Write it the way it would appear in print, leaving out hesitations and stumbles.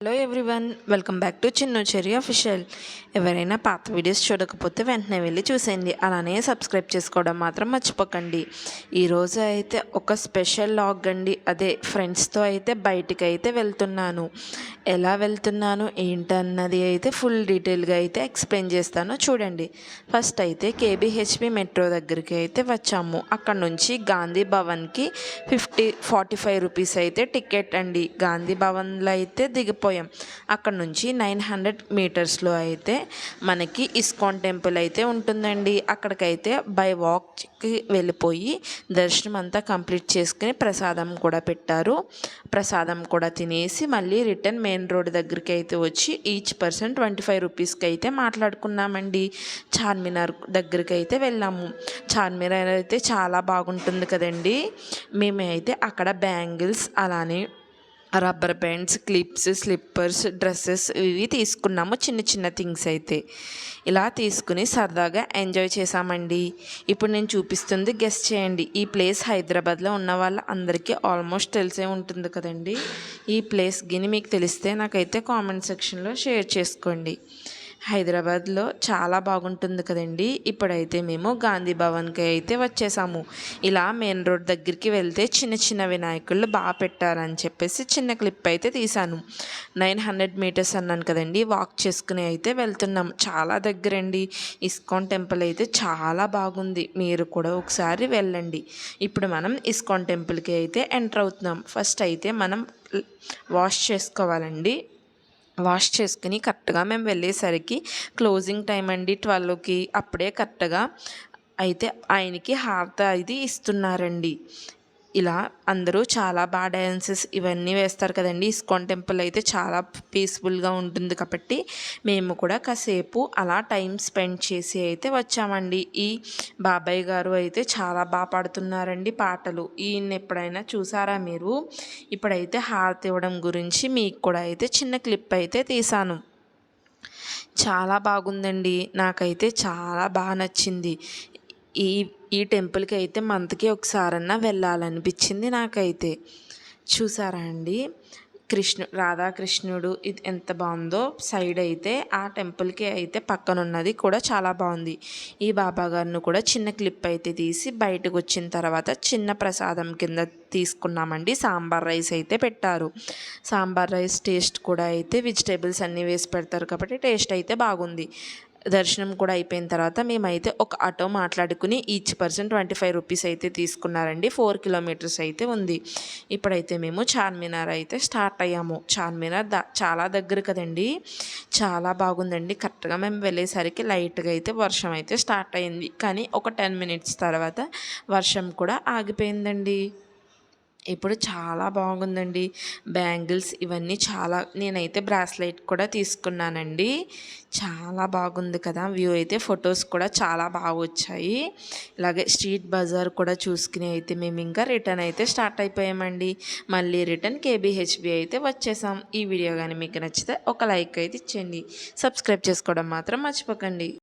Hello everyone, welcome back to Chinnu cherry official. ఎవరైనా పాత videos చూడకపోతే వెంటనే వెళ్ళి చూసేయండి, అలానే సబ్స్క్రైబ్ చేసుకోవడం మాత్రం మర్చిపోకండి. ఈరోజు అయితే ఒక స్పెషల్ లాగ్ అండి. అదే ఫ్రెండ్స్తో అయితే బయటికి అయితే వెళ్తున్నాను. ఎలా వెళ్తున్నాను ఏంటన్నది అయితే ఫుల్ డీటెయిల్గా అయితే ఎక్స్ప్లెయిన్ చేస్తాను, చూడండి. ఫస్ట్ అయితే కేబిహెచ్పి మెట్రో దగ్గరికి అయితే వచ్చాము. అక్కడ నుంచి గాంధీ భవన్కి 45 రూపీస్ అయితే టికెట్ అండి. గాంధీ భవన్లో అయితే దిగిపోయాం. అక్కడ నుంచి 900 మీటర్స్లో అయితే మనకి ఇస్కాన్ టెంపుల్ అయితే ఉంటుందండి. అక్కడికైతే బై వాక్కి వెళ్ళిపోయి దర్శనం అంతా కంప్లీట్ చేసుకుని ప్రసాదం కూడా పెట్టారు. ప్రసాదం కూడా తినేసి మళ్ళీ రిటర్న్ మెయిన్ రోడ్ దగ్గరికి అయితే వచ్చి ఈచ్ పర్సన్ 25 రూపీస్కి అయితే మాట్లాడుకున్నామండి. చార్మినార్ దగ్గరికి అయితే వెళ్ళాము. చార్మినార్ అయితే చాలా బాగుంటుంది కదండి. మేమైతే అక్కడ బ్యాంగిల్స్, అలానే rubber bands, clips, slippers, dresses ఇవి తీసుకున్నాము. చిన్న చిన్న థింగ్స్ అయితే ఇలా తీసుకుని సరదాగా ఎంజాయ్ చేసామండి. ఇప్పుడు నేను చూపిస్తుంది గెస్ చేయండి. ఈ ప్లేస్ హైదరాబాద్లో ఉన్న వాళ్ళ అందరికీ ఆల్మోస్ట్ తెలిసే ఉంటుంది కదండి. ఈ ప్లేస్ గిని మీకు తెలిస్తే నాకైతే కామెంట్ సెక్షన్లో షేర్ చేసుకోండి. హైదరాబాద్లో చాలా బాగుంటుంది కదండి. ఇప్పుడైతే మేము గాంధీ భవన్కి అయితే వచ్చేసాము. ఇలా మెయిన్ రోడ్ దగ్గరికి వెళ్తే చిన్న చిన్న వినాయకుళ్ళు బాగా పెట్టారని చెప్పేసి చిన్న క్లిప్ అయితే తీశాను. 900 మీటర్స్ అన్నాను కదండి, వాక్ చేసుకుని అయితే వెళ్తున్నాం. చాలా దగ్గరండి. ఇస్కాన్ టెంపుల్ అయితే చాలా బాగుంది, మీరు కూడా ఒకసారి వెళ్ళండి. ఇప్పుడు మనం ఇస్కాన్ టెంపుల్కి అయితే ఎంటర్ అవుతున్నాం. ఫస్ట్ అయితే మనం వాష్ చేసుకోవాలండి. వాష్ చేసుకుని కరెక్ట్గా మేము వెళ్ళేసరికి క్లోజింగ్ టైం అండి 12కి. అప్పుడే కరెక్ట్గా అయితే ఆయనకి హారతి ఇది ఇస్తున్నారండి. ఇలా అందరూ చాలా బాగా డ్యాన్సెస్ ఇవన్నీ వేస్తారు కదండి. ఇస్కాన్ టెంపుల్ అయితే చాలా పీస్ఫుల్గా ఉంటుంది కాబట్టి మేము కూడా కాసేపు అలా టైం స్పెండ్ చేసి అయితే వచ్చామండి. ఈ బాబాయ్ గారు అయితే చాలా బాగా పాడుతున్నారండి పాటలు. ఈయన ఎప్పుడైనా చూసారా మీరు? ఇప్పుడైతే హారతి ఇవ్వడం గురించి మీకు కూడా అయితే చిన్న క్లిప్ అయితే తీశాను. చాలా బాగుందండి, నాకైతే చాలా బాగా నచ్చింది. ఈ ఈ టెంపుల్కి అయితే మంత్కి ఒకసారన్నా వెళ్ళాలనిపించింది నాకైతే. చూసారా అండి రాధాకృష్ణుడు ఇది ఎంత బాగుందో. సైడ్ అయితే ఆ టెంపుల్కి అయితే పక్కనున్నది కూడా చాలా బాగుంది. ఈ బాబా గారిని కూడా చిన్న క్లిప్ అయితే తీసి బయటకు వచ్చిన తర్వాత చిన్న ప్రసాదం కింద తీసుకున్నామండి. సాంబార్ రైస్ అయితే పెట్టారు. సాంబార్ రైస్ టేస్ట్ కూడా అయితే వెజిటేబుల్స్ అన్నీ వేసి పెడతారు కాబట్టి టేస్ట్ అయితే బాగుంది. దర్శనం కూడా అయిపోయిన తర్వాత మేమైతే ఒక ఆటో మాట్లాడుకుని ఈచ్ పర్సన్ 25 రూపీస్ అయితే తీసుకున్నారండి. 4 కిలోమీటర్స్ అయితే ఉంది. ఇప్పుడైతే మేము చార్మినార్ అయితే స్టార్ట్ అయ్యాము. చార్మినార్ చాలా దగ్గర కదండి, చాలా బాగుందండి. కరెక్ట్గా మేము వెళ్ళేసరికి లైట్గా అయితే వర్షం అయితే స్టార్ట్ అయింది, కానీ ఒక 10 మినిట్స్ తర్వాత వర్షం కూడా ఆగిపోయిందండి. ఇప్పుడు చాలా బాగుందండి. బ్యాంగిల్స్ ఇవన్నీ నేనైతే బ్రాస్లెట్ కూడా తీసుకున్నానండి. చాలా బాగుంది కదా వ్యూ అయితే. ఫొటోస్ కూడా చాలా బాగా వచ్చాయి. ఇలాగే స్ట్రీట్ బజార్ కూడా చూసుకుని అయితే మేము ఇంకా రిటర్న్ అయితే స్టార్ట్ అయిపోయామండి. మళ్ళీ రిటర్న్ కేబిహెచ్బి అయితే వచ్చేసాం. ఈ వీడియో కానీ మీకు నచ్చితే ఒక లైక్ అయితే ఇచ్చేయండి, సబ్స్క్రైబ్ చేసుకోవడం మాత్రం మర్చిపోకండి.